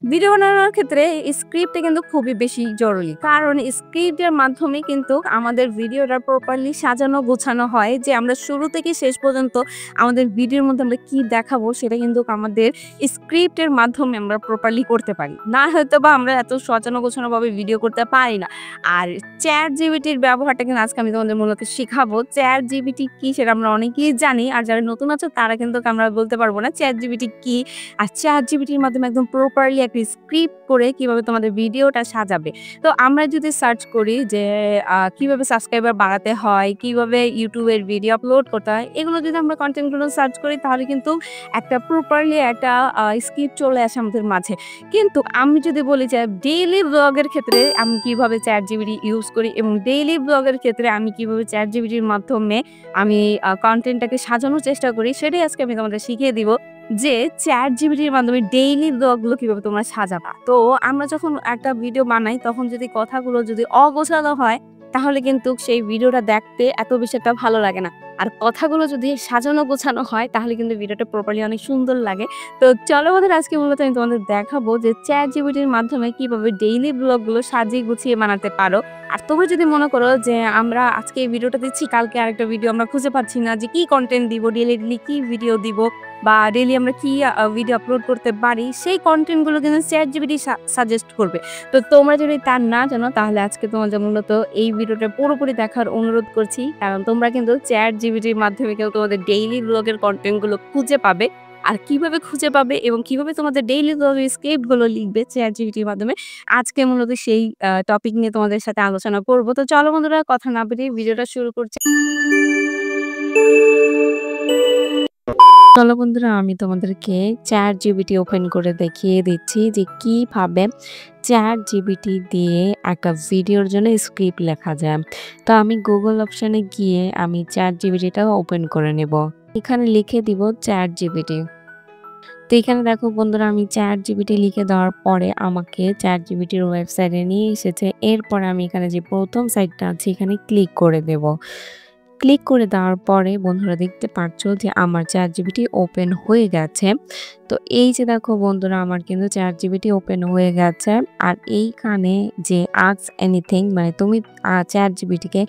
Video বানানোর ক্ষেত্রে স্ক্রিপ্টটা কিন্তু খুবই বেশি জরুরি। কারণ স্ক্রিপ্টের মাধ্যমে কিন্তু আমাদের ভিডিওটা প্রপারলি সাজানো গোছানো হয় যে আমরা শুরু থেকে শেষ পর্যন্ত আমাদের ভিডিওর মধ্যে আমরা কি দেখাবো সেটা কিন্তু আমাদের স্ক্রিপ্টের মাধ্যমে আমরা প্রপারলি করতে পারি। না হয়তোবা আমরা এত সাজানো গোছানোভাবে ভিডিও করতে পারি না। আর ChatGPT-র ব্যবহারটা কিন্তু আজকে আমি তোমাদের মূলত শিখাবো। ChatGPT কি সেটা আমরা অনেকেই জানি। আর যারা নতুন আছো তারা কিন্তু আমরা বলতে পারবো না ChatGPT কি। আর ChatGPT-র মাধ্যমে একদম প্রপারলি একটা স্ক্রিপ্ট করে কিভাবে তোমাদের ভিডিওটা সাজাবে। তো আমরা যদি সার্চ করি যে কিভাবে সাবস্ক্রাইবার বাড়াতে হয়, কিভাবে YouTube এর ভিডিও আপলোড করতে হয়, এগুলো যদি আমরা কনটেন্ট গুলো সার্চ করি তাহলে কিন্তু একটা প্রপারলি একটা স্ক্রিপ্ট চলে আসে আমাদের মাঝে। কিন্তু আমি যদি বলি যে ডেইলি ব্লগের ক্ষেত্রে আমি কিভাবে ChatGPT ইউজ করি এবং ডেইলি ব্লগের ক্ষেত্রে আমি কিভাবে ChatGPT-র মাধ্যমে আমি কনটেন্টটাকে সাজানোর চেষ্টা করি, সেটাই আজকে আমি তোমাদের শিখিয়ে দিব। যে ChatGPT-র মাধ্যমে ডেইলি ব্লগগুলো কিভাবে তোমরা সাজাবা। তো আমরা যখন একটা ভিডিও বানাই তখন যদি কথাগুলো যদি অগোছালো হয় তাহলে কিন্তু সেই ভিডিওটা দেখতে এত বেশি একটা ভালো লাগে না। আর কথাগুলো যদি সাজানো গোছানো হয় তাহলে কিন্তু ভিডিওটা প্রপারলি অনেক সুন্দর লাগে। তো চলো বন্ধুরা, আজকে মূলত আমি তোমাদের দেখাবো যে ChatGPT-র মাধ্যমে কিভাবে ডেইলি ব্লগগুলো সাজিয়ে গুছিয়ে বানাতে পারো। আর তোমরা যদি মনে করো যে আমরা আজকে এই ভিডিওটা দিচ্ছি, কালকে আরেকটা ভিডিও আমরা খুঁজে পাচ্ছি না যে কি কনটেন্ট দিব, ডেইলি কি ভিডিও দিব বা ডেইলি আমরা কি ভিডিও আপলোড করতে পারি, সেই কনটেন্ট গুলো কিন্তু ChatGPT সাজেস্ট করবে। তো তোমরা যদি তা না জানো তাহলে আজকে তোমাদের মূলত এই ভিডিওটা পুরোপুরি দেখার অনুরোধ করছি। কারণ তোমরা কিন্তু ChatGPT-র মাধ্যমে কিন্তু তোমাদের ডেইলি ব্লগের কনটেন্ট গুলো খুঁজে পাবে। আর কিভাবে খুঁজে পাবে এবং কিভাবে তোমাদের ডেইলি ব্লগের স্ক্রিপ্ট গুলো লিখবে ChatGPT-র মাধ্যমে, আজকে মূলত সেই টপিক নিয়ে তোমাদের সাথে আলোচনা করব। তো চলো বন্ধুরা, কথা না বাড়িয়ে ভিডিওটা শুরু করছি। চলো বন্ধুরা, আমি তোমাদেরকে ChatGPT ওপেন করে দেখিয়ে দিচ্ছি যে কিভাবে ChatGPT দিয়ে একটা ভিডিওর জন্য স্ক্রিপ্ট লেখা যায়। তো আমি গুগল অপশনে গিয়ে আমি ChatGPT-টা ওপেন করে নেব। এখানে লিখে দিব ChatGPT। তো এখানে দেখো বন্ধুরা, আমি ChatGPT লিখে দেওয়ার পরে আমাকে ChatGPT-র ওয়েবসাইটে নিয়ে এসেছে। এরপরে আমি এখানে যে প্রথম সাইটটা আছে এখানে ক্লিক করে দেব। ক্লিক করে দেওয়ার পরে বন্ধুরা দেখতে পাচ্ছ যে আমার ChatGPT ওপেন হয়ে গেছে। তো এই যে দেখো বন্ধুরা, আমার কিন্তু ChatGPT ওপেন হয়ে গেছে। আর এইখানে যে আস্ক এনিথিং, মানে তুমি ChatGPT-কে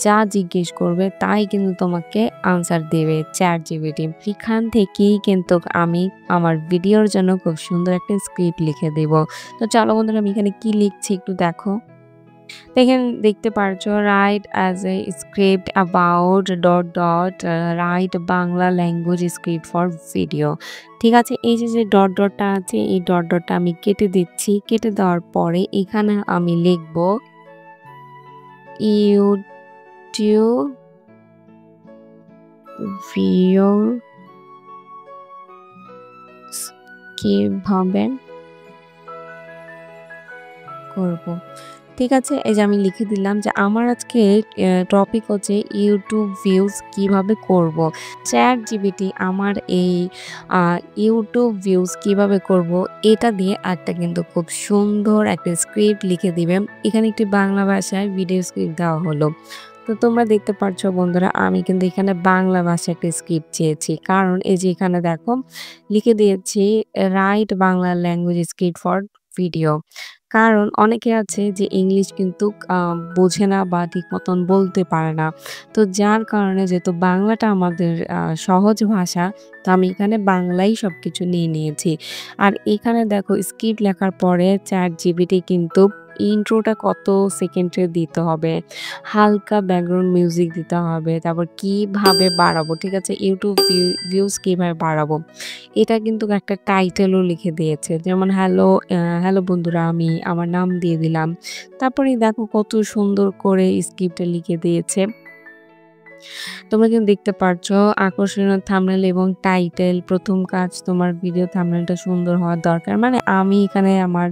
যা জিজ্ঞেস করবে তাই কিন্তু তোমাকে আনসার দেবে ChatGPT। এখান থেকেই কিন্তু আমি আমার ভিডিওর জন্য খুব সুন্দর একটা স্ক্রিপ্ট লিখে দেব। তো চলো বন্ধুরা, আমি এখানে কি লিখছি একটু দেখো। তো এখানে দেখতে পারছো right as a script about right Bangla language script for video. ঠিক আছে, এই যে ডটটা আছে এই ডটটা আমি কেটে দিচ্ছি। কেটে দেওয়ার পরে এখানে আমি লিখব ইউটিউব ভিডিও কিভাবে করব। ঠিক আছে, এই যে আমি লিখে দিলাম যে আমার আজকে টপিক হচ্ছে ইউটিউব ভিউজ কিভাবে করব। ChatGPT আমার এই ইউটিউব ভিউজ কিভাবে করব এটা দিয়ে একটা কিন্তু খুব সুন্দর একটা স্ক্রিপ্ট লিখে দিবে। এখানে একটি বাংলা ভাষায় ভিডিও স্ক্রিপ্ট দেওয়া হলো। তো তোমরা দেখতে পাচ্ছ বন্ধুরা, আমি কিন্তু এখানে বাংলা ভাষায় একটা স্ক্রিপ্ট চেয়েছি। কারণ এই যে এখানে দেখো লিখে দিয়েছি right Bangla language script for video. কারণ অনেকে আছে যে ইংলিশ কিন্তু বোঝে না বা ঠিক মতন বলতে পারে না। তো যার কারণে যেহেতু বাংলাটা আমাদের সহজ ভাষা, তো আমি এখানে বাংলাই সবকিছু নিয়ে নিয়েছি। আর এখানে দেখো স্ক্রিপ্ট লেখার পরে ChatGPT কিন্তু ইন্ট্রোটা কত সেকেন্ডের দিতে হবে, হালকা ব্যাকগ্রাউন্ড মিউজিক দিতে হবে, তারপর কিভাবে বাড়াবো, ঠিক আছে, ইউটিউব ভিউজ কিভাবে বাড়াবো এটা কিন্তু একটা টাইটেলও লিখে দিয়েছে। যেমন হ্যালো বন্ধুরা, আমি আমার নাম দিয়ে দিলাম। তারপরে দেখো কত সুন্দর করে স্ক্রিপ্টে লিখে দিয়েছে। তোমরা কিন্তু দেখতে পারছো আকর্ষণীয় থাম্বনেল এবং টাইটেল। প্রথম কাজ, তোমার ভিডিও থাম্বনেলটা সুন্দর হওয়া দরকার। মানে আমি এখানে আমার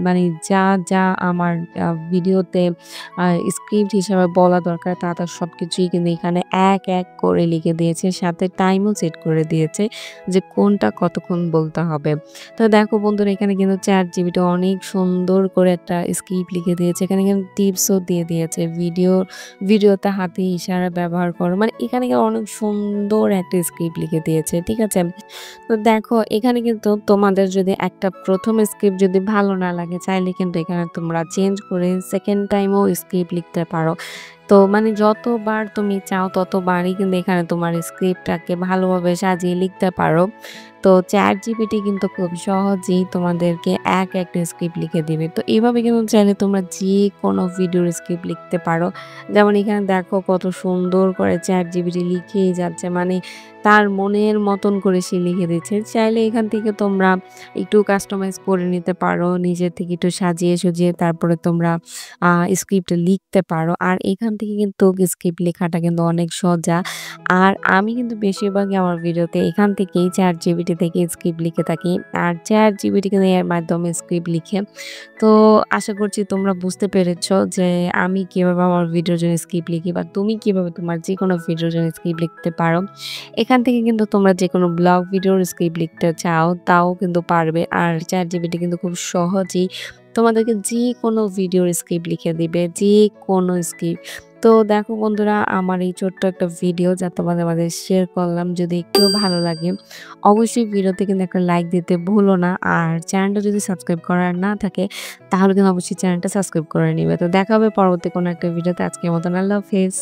মানে যা আমার ভিডিওতে স্ক্রিপ্ট হিসাবে বলা দরকার তা সবকিছুই কিন্তু এখানে এক করে লিখে দিয়েছে। সাথে টাইমও সেট করে দিয়েছে যে কোনটা কতক্ষণ বলতে হবে। তো দেখো বন্ধুরা, এখানে কিন্তু ChatGPT অনেক সুন্দর করে একটা স্ক্রিপ্ট লিখে দিয়েছে। এখানে কিন্তু টিপসও দিয়ে দিয়েছে। ভিডিওতে হাতে ইশারা ব্যবহার করো। মানে এখানে কিন্তু অনেক সুন্দর একটা স্ক্রিপ্ট লিখে দিয়েছে। ঠিক আছে? তো দেখো এখানে কিন্তু তোমাদের যদি একটা ১ম স্ক্রিপ্ট যদি ভালো না লাগে চাইলে কিন্তু এখানে তোমরা চেঞ্জ করে 2nd টাইমও স্ক্রিপ্ট লিখতে পারো। তো মানে যতবার তুমি চাও ততবারই কিন্তু এখানে তোমার স্ক্রিপ্টটাকে ভালোভাবে সাজিয়ে লিখতে পারো। তো ChatGPT কিন্তু খুব সহজেই তোমাদেরকে একটা স্ক্রিপ্ট লিখে দিবে। তো এভাবে কিন্তু চাইলে তোমরা যেকোনো ভিডিওর স্ক্রিপ্ট লিখতে পারো। যেমন এখানে দেখো কত সুন্দর করে ChatGPT লিখেই যাচ্ছে। মানে তার মনের মতন করে সে লিখে দিচ্ছে। চাইলে এখান থেকে তোমরা একটু কাস্টমাইজ করে নিতে পারো। নিজের থেকে একটু সাজিয়ে সুজিয়ে তারপরে তোমরা আ স্ক্রিপ্ট লিখতে পারো। আর এখান থেকে কিন্তু স্ক্রিপ্ট লেখাটা কিন্তু অনেক সোজা। আর আমি কিন্তু বেশিরভাগই আমার ভিডিওতে এখান থেকেই ChatGPT থেকে স্ক্রিপ্ট লিখে থাকি। আর ChatGPT কিন্তু এর মাধ্যমে স্ক্রিপ্ট লিখে। তো আশা করছি তোমরা বুঝতে পেরেছ যে আমি কিভাবে আমার ভিডিওর জন্য স্ক্রিপ্ট লিখি বা তুমি কিভাবে তোমার যেকোনো ভিডিওর জন্য স্ক্রিপ্ট লিখতে পারো। এখান থেকে কিন্তু তোমরা যেকোনো ব্লগ ভিডিওর স্ক্রিপ্ট লিখতে চাও তাও কিন্তু পারবে। আর ChatGPT কিন্তু খুব সহজেই তোমাদেরকে যেকোনো ভিডিওর স্ক্রিপ্ট লিখে দিবে। যেকোনো স্ক্রিপ্ট। তো দেখো বন্ধুরা আমার এই ছোট্ট একটা ভিডিও যা তোমাদের মাঝে শেয়ার করলাম। যদি একটু ভালো লাগে অবশ্যই ভিডিওতে কিন্তু একটা লাইক দিতে ভুলো না। আর চ্যানেলটা যদি সাবস্ক্রাইব করা না থাকে তাহলে কিন্তু অবশ্যই চ্যানেলটা সাবস্ক্রাইব করে নিবে। তো দেখা হবে পরবর্তী কোনো একটা ভিডিওতে। আজকের মতন আল্লাহ হাফেজ।